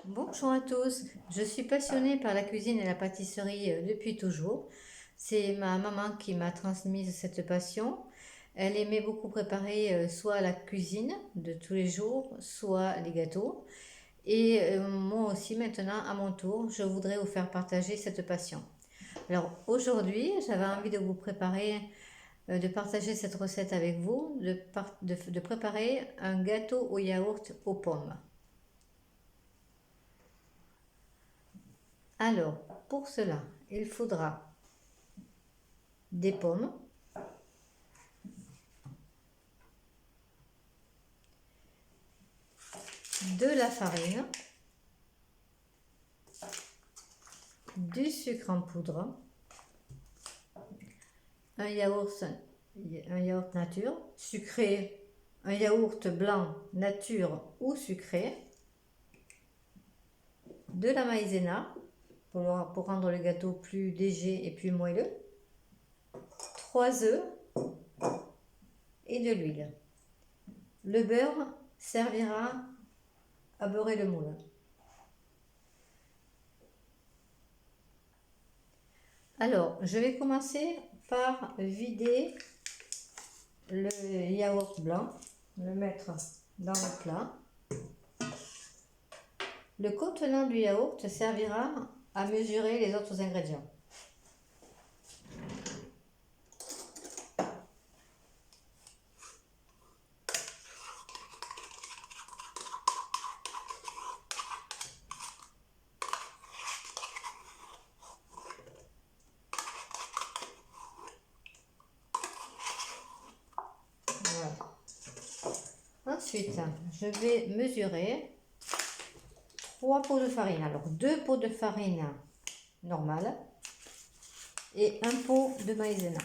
Bonjour à tous, je suis passionnée par la cuisine et la pâtisserie depuis toujours. C'est ma maman qui m'a transmise cette passion. Elle aimait beaucoup préparer soit la cuisine de tous les jours, soit les gâteaux. Et moi aussi maintenant, à mon tour, je voudrais vous faire partager cette passion. Alors aujourd'hui, j'avais envie de vous préparer, de partager cette recette avec vous, de préparer un gâteau au yaourt aux pommes. Alors, pour cela, il faudra des pommes, de la farine, du sucre en poudre, un yaourt, un yaourt nature, sucré, un yaourt blanc nature ou sucré, de la maïzena pour rendre le gâteau plus léger et plus moelleux, 3 œufs et de l'huile. Le beurre servira à beurrer le moule. Alors, je vais commencer par vider le yaourt blanc, le mettre dans le plat. Le contenant du yaourt servira à mesurer les autres ingrédients. Voilà. Ensuite, je vais mesurer 3 pots de farine. Alors, 2 pots de farine normale et 1 pot de maïzena.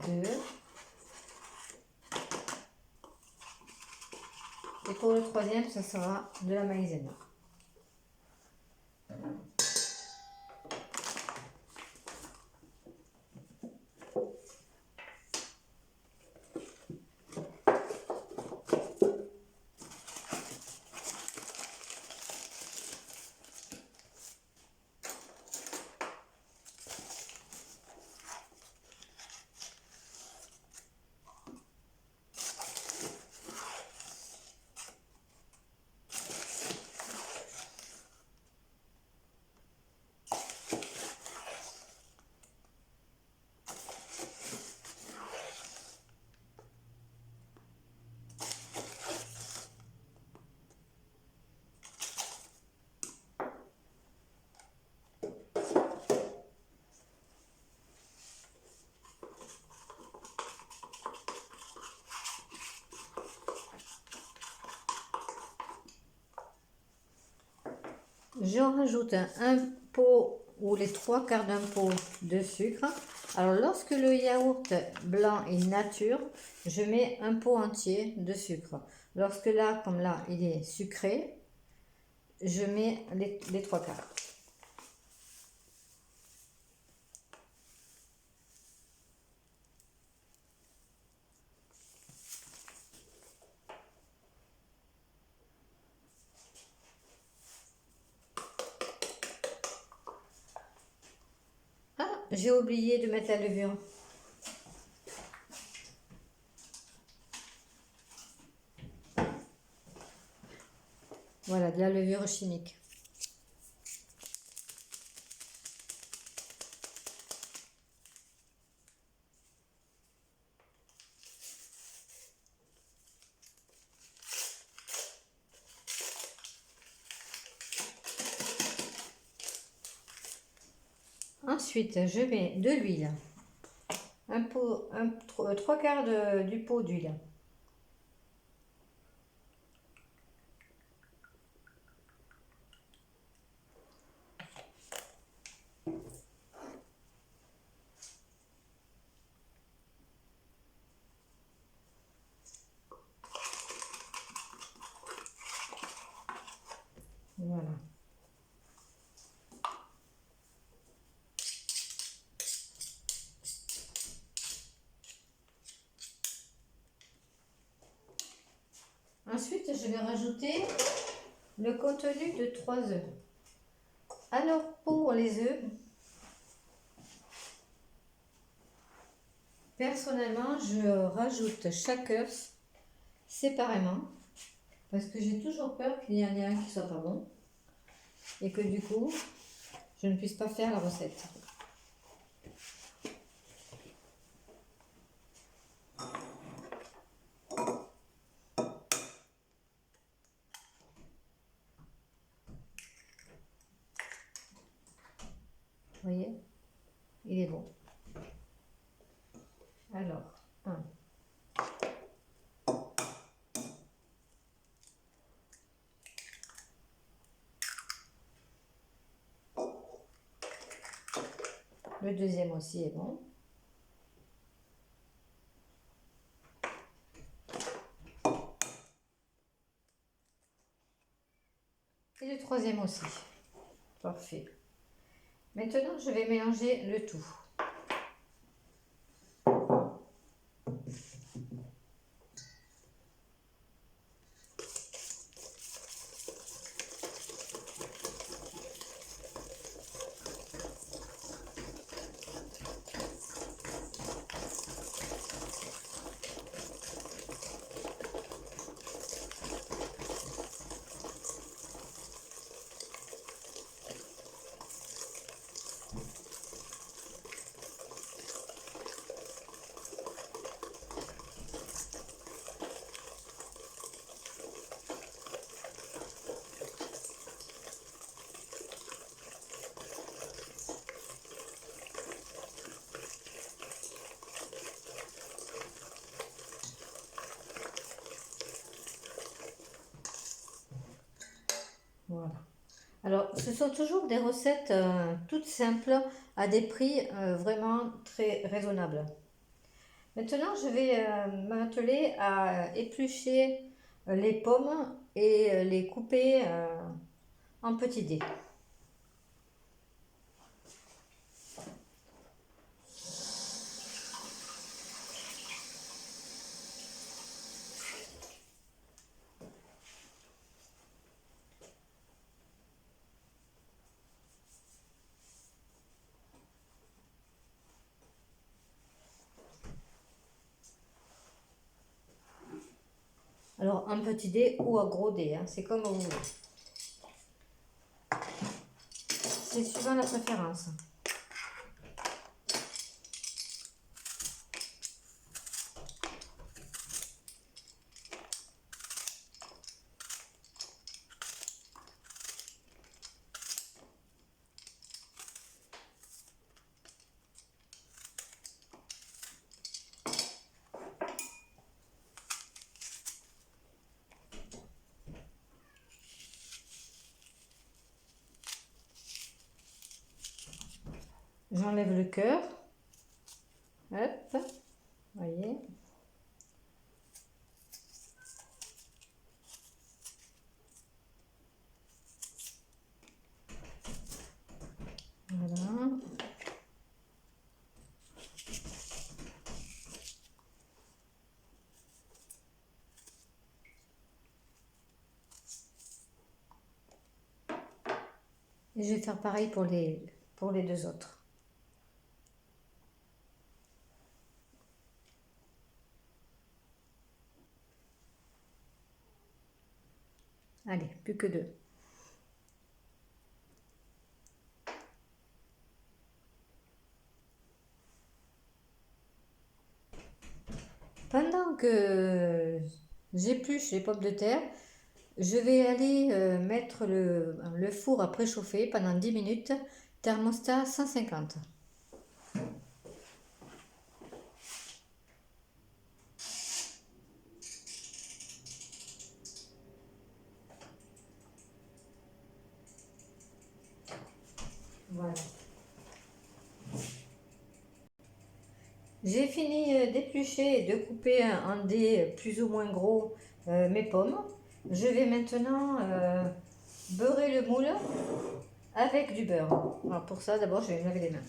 Deux. Et pour le troisième, ça sera de la maïzena. Je rajoute un pot ou les 3/4 d'un pot de sucre. Alors lorsque le yaourt blanc est nature, je mets un pot entier de sucre. Lorsque là, comme là, il est sucré, je mets les 3/4. Ah, j'ai oublié de mettre la levure. Voilà, de la levure chimique. Ensuite, je mets de l'huile. Un pot, 3/4 du pot d'huile. Voilà. Ensuite, je vais rajouter le contenu de 3 œufs. Alors, pour les œufs, personnellement, je rajoute chaque œuf séparément parce que j'ai toujours peur qu'il y en ait un qui soit pas bon et que du coup, je ne puisse pas faire la recette. Vous voyez, il est bon. Alors, 1. Le deuxième aussi est bon. Et le troisième aussi. Parfait. Maintenant, je vais mélanger le tout. Voilà. Alors, ce sont toujours des recettes toutes simples à des prix vraiment très raisonnables. Maintenant, je vais m'atteler à éplucher les pommes et les couper en petits dés. Alors, un petit dé ou un gros dé, hein, c'est comme vous voulez. C'est suivant la préférence. J'enlève le cœur. Hop, voyez. Voilà. Et je vais faire pareil pour les deux autres. Allez, plus que 2. Pendant que j'épluche les pommes de terre, je vais aller mettre le four à préchauffer pendant 10 minutes, thermostat 150. Voilà. J'ai fini d'éplucher et de couper en dés plus ou moins gros mes pommes. Je vais maintenant beurrer le moule avec du beurre. Alors pour ça, d'abord, je vais me laver les mains.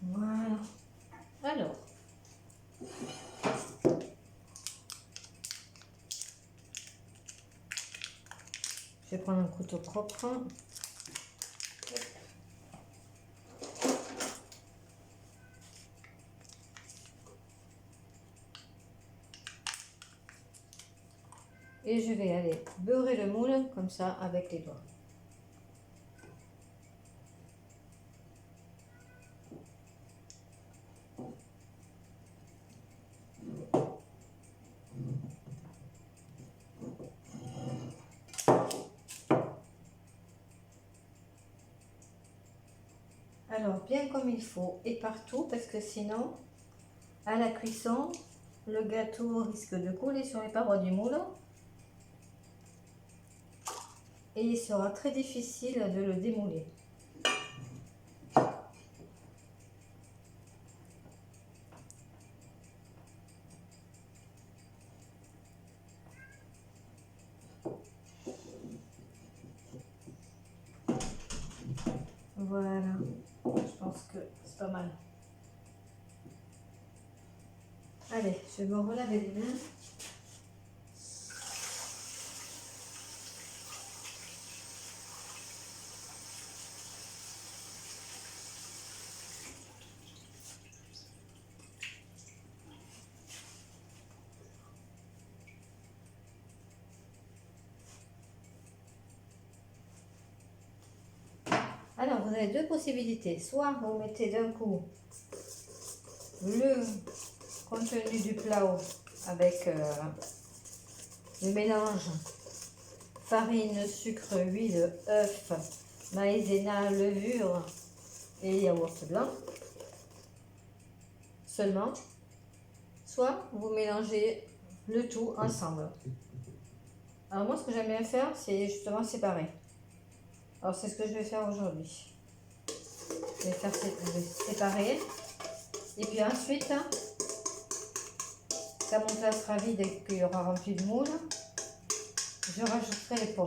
Voilà. Alors, je vais prendre un couteau propre. Et je vais aller beurrer le moule comme ça avec les doigts. Alors, bien comme il faut et partout, parce que sinon, à la cuisson, le gâteau risque de couler sur les parois du moule et il sera très difficile de le démouler. Voilà, je pense que c'est pas mal. Allez, je vais me relaver les mains. Alors, vous avez deux possibilités. Soit vous mettez d'un coup le contenu du plat avec le mélange farine, sucre, huile, œuf, maïzena, levure et yaourt blanc seulement. Soit vous mélangez le tout ensemble. Alors moi, ce que j'aime bien faire, c'est justement séparer. Alors c'est ce que je vais faire aujourd'hui. Je vais faire séparer. Et puis ensuite, quand mon plat sera vide et qu'il y aura rempli de moule, je rajouterai les pommes.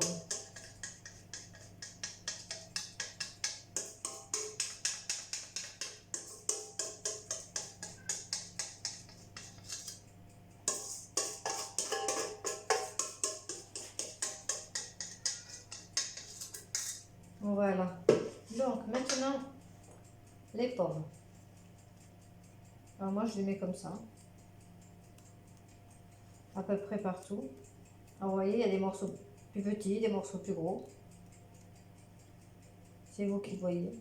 Voilà. Donc maintenant, les pommes. Alors moi, je les mets comme ça. À peu près partout. Alors, vous voyez, il y a des morceaux plus petits, des morceaux plus gros. C'est vous qui voyez.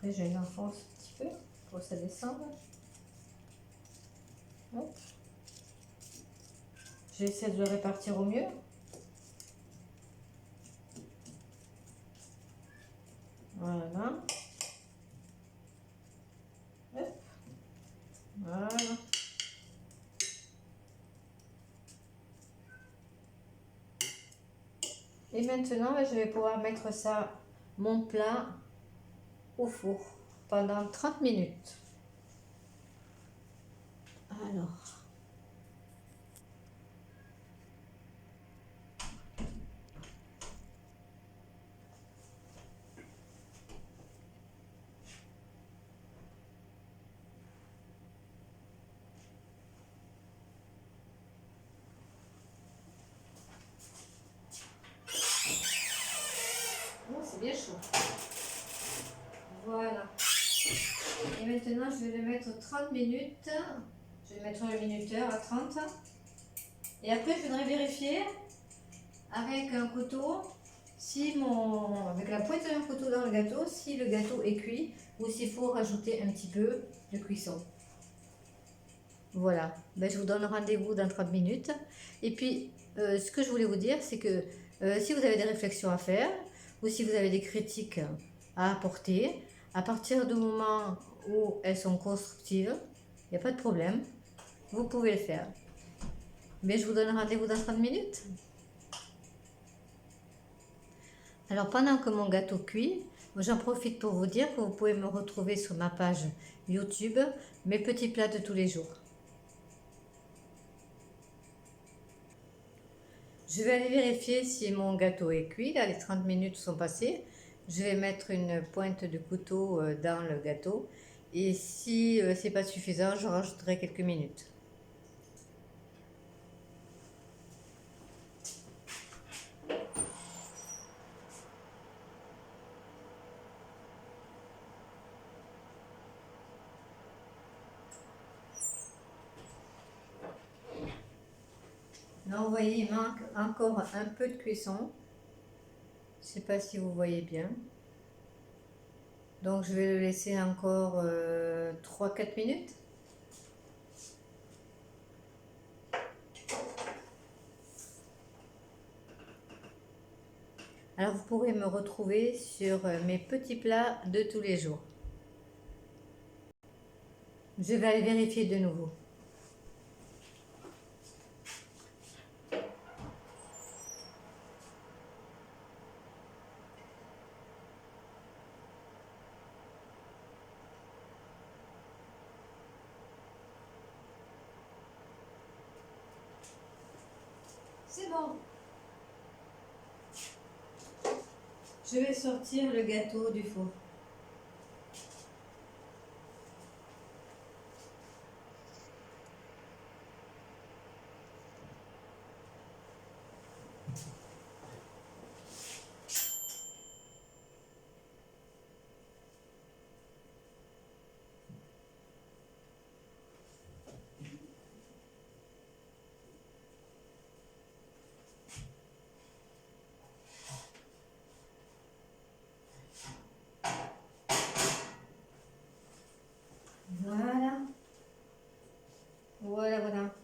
Après, je l'enfonce un petit peu pour que ça descende. Hop. J'essaie de le répartir au mieux. Voilà. Hop. Voilà. Et maintenant, je vais pouvoir mettre ça, mon plat, au four pendant 30 minutes. Alors. Oh, c'est bien chaud. Voilà. Et maintenant, je vais le mettre 30 minutes. Je vais mettre le minuteur à 30. Et après, je voudrais vérifier avec un couteau, avec la pointe d'un couteau dans le gâteau, si le gâteau est cuit ou s'il faut rajouter un petit peu de cuisson. Voilà, ben, je vous donne rendez-vous dans 30 minutes. Et puis, ce que je voulais vous dire, c'est que si vous avez des réflexions à faire ou si vous avez des critiques à apporter, à partir du moment où elles sont constructives, il n'y a pas de problème, vous pouvez le faire. Mais je vous donne rendez-vous dans 30 minutes. Alors, pendant que mon gâteau cuit, j'en profite pour vous dire que vous pouvez me retrouver sur ma page YouTube, mes petits plats de tous les jours. Je vais aller vérifier si mon gâteau est cuit. Là, les 30 minutes sont passées. Je vais mettre une pointe de couteau dans le gâteau. Et si c'est pas suffisant, je rajouterai quelques minutes. Là, vous voyez, il manque encore un peu de cuisson. Je sais pas si vous voyez bien. Donc, je vais le laisser encore 3-4 minutes. Alors, vous pourrez me retrouver sur mes petits plats de tous les jours. Je vais aller vérifier de nouveau. C'est bon. Je vais sortir le gâteau du four. Voilà. Voilà, voilà.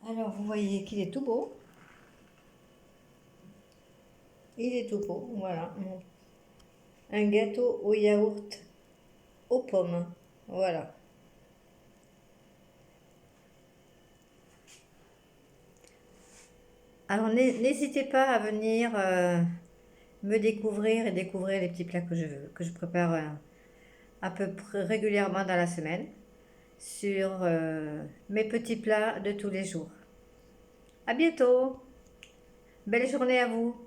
Alors, vous voyez qu'il est tout beau. Il est tout beau, voilà. Un gâteau au yaourt aux pommes. Voilà. Alors, n'hésitez pas à venir me découvrir et découvrir les petits plats que je prépare à peu près régulièrement dans la semaine sur mes petits plats de tous les jours. À bientôt. Belle journée à vous.